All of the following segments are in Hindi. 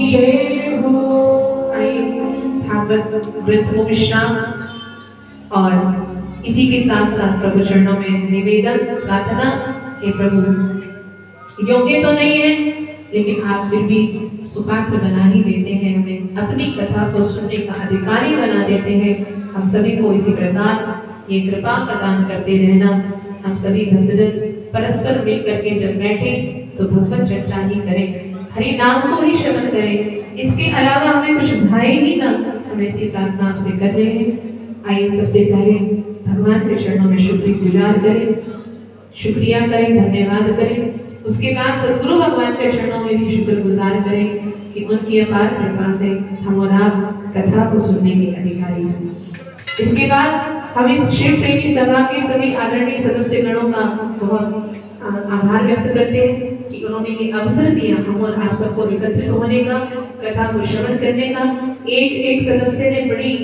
जय हो। आइए भागवत ग्रंथ को विश्राम और इसी के साथ साथ प्रभु चरणों में निवेदन प्रार्थना। हे प्रभु, योग्य तो नहीं है लेकिन आप फिर भी सुपात्र बना ही देते हैं, हमें अपनी कथा को सुनने का अधिकारी बना देते हैं। हम सभी को इसी प्रकार ये कृपा प्रदान करते रहना। हम सभी भक्तजन परस्पर मिल करके जब बैठे तो भगवत चर्चा ही करें, हरि नाम को ही श्रवण करें, इसके अलावा हमें कुछ भाई ही ना। हम ऐसी प्रार्थना आपसे कर रहे हैं। आइए सबसे पहले भगवान के चरणों में शुक्रगुजार करें, शुक्रिया करें, धन्यवाद करें। उसके बाद सदगुरु भगवान के चरणों में भी शुक्रगुजार करें कि उनकी अपार कृपा से हम और आप कथा को सुनने के अधिकारी हैं। इसके बाद हम इस शिव प्रेमी सभा के सभी आदरणीय सदस्य गणों का बहुत आभार व्यक्त करते हैं कि उन्होंने ये अवसर दिया हम और आप सबको एकत्रित होने का, कथा को श्रवण करने का। एक एक सदस्य ने बड़ी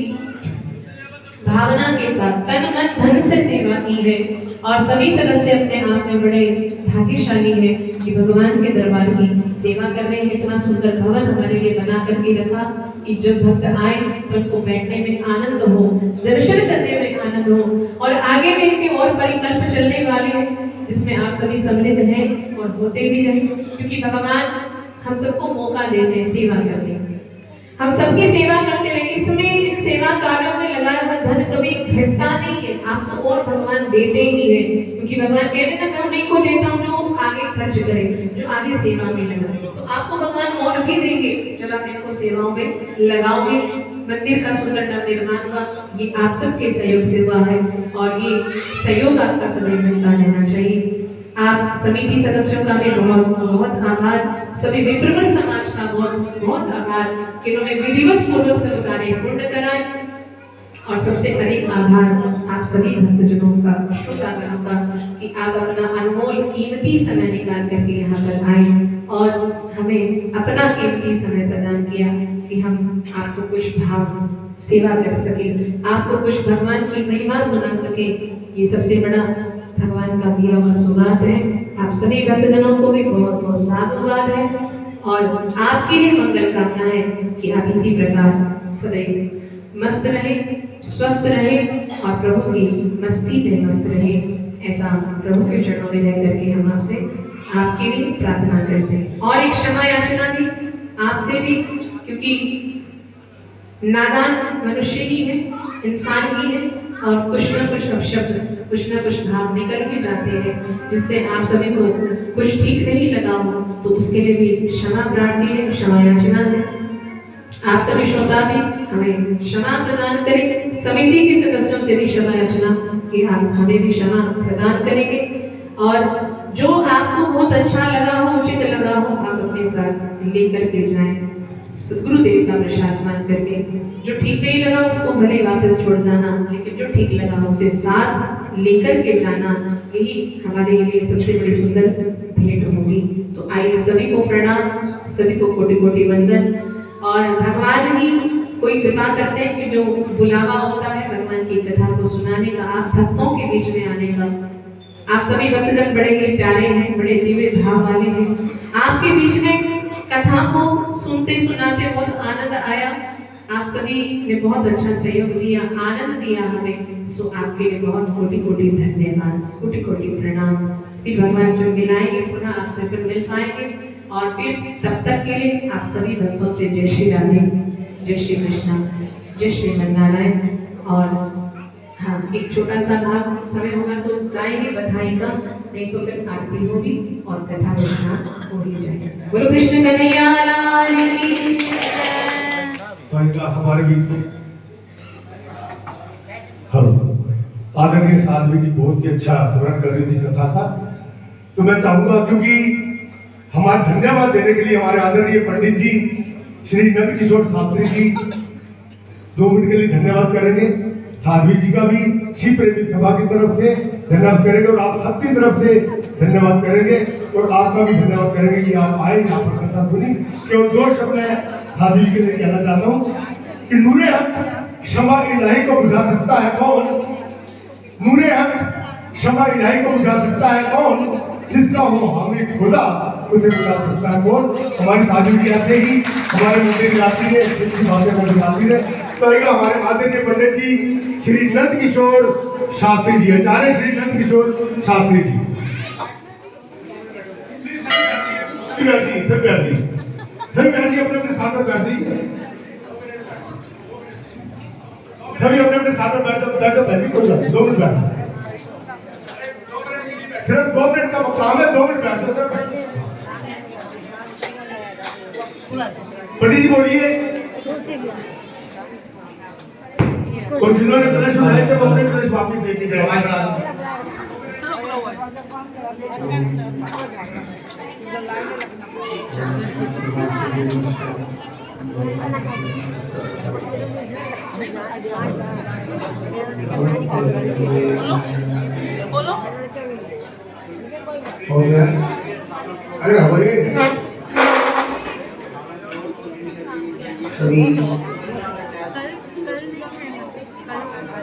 भावना के साथ तन मन धन से सेवा की है और सभी सदस्य अपने आप में बड़े भाग्यशाली हैं कि भगवान के दरबार की सेवा कर रहे हैं। इतना सुंदर भवन हमारे लिए बना करके रखा कि जब भक्त आए तो उनको बैठने में आनंद हो, दर्शन करने में आनंद हो और आगे में इनके और परिकल्प चलने वाले हैं जिसमें आप सभी सम्मिलित हैं और होते भी रहे, क्योंकि भगवान हम सबको मौका देते हैं सेवा करने का। हम सबकी सेवा करते रहे, इसमें इन सेवा कार्यों में लगा हुआ धन कभी घटता नहीं है, आपको और भगवान देते ही है, क्योंकि भगवान कहते हैं मैं उन्हीं को देता हूँ जो आगे खर्च करे, जो आगे सेवा में लगा। तो आपको भगवान और भी देंगे जब आप इनको सेवाओं में लगाओगे। मंदिर का सुंदर नवनिर्माण हुआ, ये आप सबके सहयोग से हुआ है और ये सहयोग आपका सदैव मिलता रहना चाहिए। आप समिति सदस्यों का भी बहुत बहुत आभार, सभी विप्रवर समाज का बहुत बहुत आभार कि उन्होंने विधिवत पूर्वक सब कार्य पूर्ण कराए। और सबसे अधिक आभार आप सभी भक्तजनों का, श्रोतागणों का कि आप अपना अनमोल कीमती समय निकाल करके यहाँ पर आए और हमें अपना कीमती समय प्रदान किया कि हम आपको कुछ भाव सेवा कर सके, आपको कुछ भगवान की महिमा सुना सके। ये सबसे बड़ा भगवान का दिया हुआ सौगात है। आप सभी भक्तजनों को भी बहुत बहुत साधुवाद है और आपके लिए मंगल कामना है कि आप इसी प्रकार सदैव मस्त रहे, स्वस्थ रहे और प्रभु की मस्ती में मस्त रहे। ऐसा प्रभु के चरणों में रह करके हम आपसे आपके लिए प्रार्थना करते हैं। और एक क्षमा याचना भी आपसे भी, क्योंकि नादान मनुष्य ही है, इंसान ही है और कुछ ना कुछ अपशब्द, कुछ ना कुछ भाव निकल भी जाते हैं जिससे आप सभी को कुछ ठीक नहीं लगा हो, तो उसके लिए भी क्षमा प्रार्थी है, क्षमा याचना है। आप सभी श्रोता भी हमें क्षमा प्रदान करें, समिति के सदस्यों से भी क्षमा याचना कि आप हमें भी क्षमा प्रदान करेंगे और जो आपको बहुत अच्छा लगा हो, उचित लगा हो, आप अपने साथ लेकर के जाएं सदगुरुदेव का प्रसाद मान करके। जो ठीक नहीं लगा उसको भले वापस छोड़ जाना, लेकिन जो ठीक लगा उसे साथ लेकर के जाना, यही हमारे लिए सबसे बड़ी सुंदर भेंट होगी। तो आइए सभी को प्रणाम, सभी को कोटि कोटि वंदन। और भगवान ही कोई कृपा करते हैं कि जो बुलावा होता है भगवान की कथा को सुनाने का, आप भक्तों के बीच में आने का। आप सभी भक्तजन बड़े ही प्यारे हैं, बड़े दिव्य भाव वाले हैं। आपके बीच में कथा को सुनते सुनाते बहुत आनंद आया। आप सभी ने बहुत अच्छा सहयोग दिया, आनंद दिया हमें, सो आपके लिए बहुत कोटि कोटि धन्यवाद, कोटि कोटि प्रणाम। फिर भगवान जब मिलाएंगे पुनः आपसे फिर मिल पाएंगे और फिर तब तक के लिए आप सभी भक्तों से जय श्री राधे, जय श्री कृष्णा, जय श्री नारायण। और हाँ, एक छोटा सा भाग समय होगा तो गाएंगे बधाई का, नहीं तो फिर आरती होगी और कथा घोषणा हो ही जाएगी। बोलो कृष्ण कन्हैया लाल की हमारे बीच हेलो आदरणीय साध्वी जी बहुत ही अच्छा स्मरण कर रही थी कथा का। तो मैं चाहूंगा क्योंकि हमारे धन्यवाद देने के लिए हमारे आदरणीय पंडित जी श्री नंद किशोर शास्त्री जी 2 मिनट के लिए धन्यवाद करेंगे। साध्वी जी का भी शिव प्रेमी सभा की तरफ से धन्यवाद करेंगे और आप सबकी तरफ से धन्यवाद करेंगे और आपका भी धन्यवाद करेंगे कि आप आए, यहाँ पर कथा सुनी। केवल 2 शब्द मैं साध्वी जी के लिए कहना चाहता हूँ कि नूरे हक क्षमा इलाही को बुझा सकता है कौन, नूरे हक क्षमा इलाही को बुझा सकता है कौन, जिसका हो हामी खुदा उसे बता सकता है कौन। हमारी साधु की ऐसे ही हमारे मुद्दे की रात्रि में अच्छी अच्छी बातें करने जाती है। तो आइएगा हमारे आदरणीय पंडित जी श्री नंद किशोर शास्त्री जी, आचार्य श्री नंद किशोर शास्त्री जी। सभी अपने अपने स्थान पर बैठ जाइए। सभी अपने अपने स्थान पर बैठो बैठी को 2 मिनट बैठो, सिर्फ 2 मिनट का काम है, 2 मिनट बैठो। पंडित जी बोलिए। और जिन्होंने कलश उठाए थे वो अपने कलश वापिस लेके जाए। बोलो हो गया। अरे हमारे सभी